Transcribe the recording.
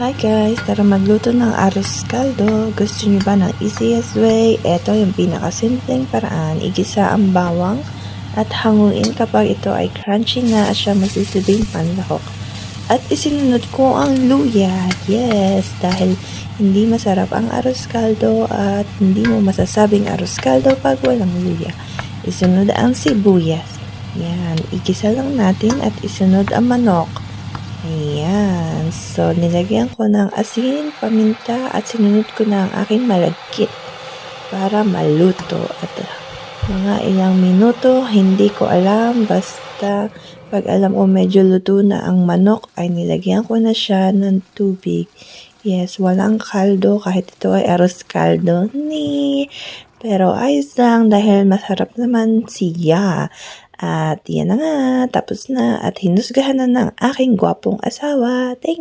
Hi guys! Tara magluto ng arroz caldo. Gusto niyo ba ng easiest way? Ito yung pinakasimpleng paraan. Igisa ang bawang at hanguin kapag ito ay crunchy na at siya masisibing panlahok. At isinunod ko ang luya. Yes! Dahil hindi masarap ang arroz caldo at hindi mo masasabing arroz caldo pag walang luya. Isunod ang sibuyas. Yan. Igisa lang natin at isunod ang manok. Ayan. So, nilagyan ko ng asin, paminta, at sinunod ko na ang aking malagkit para maluto. At mga ilang minuto, hindi ko alam. Basta, pag alam ko medyo luto na ang manok, ay nilagyan ko na siya ng tubig. Yes, walang kaldo kahit ito ay arroz caldo. Pero ayos lang dahil masarap naman siya. At yan na nga, tapos na at hinusgahan na ng aking gwapong asawa. Thank you!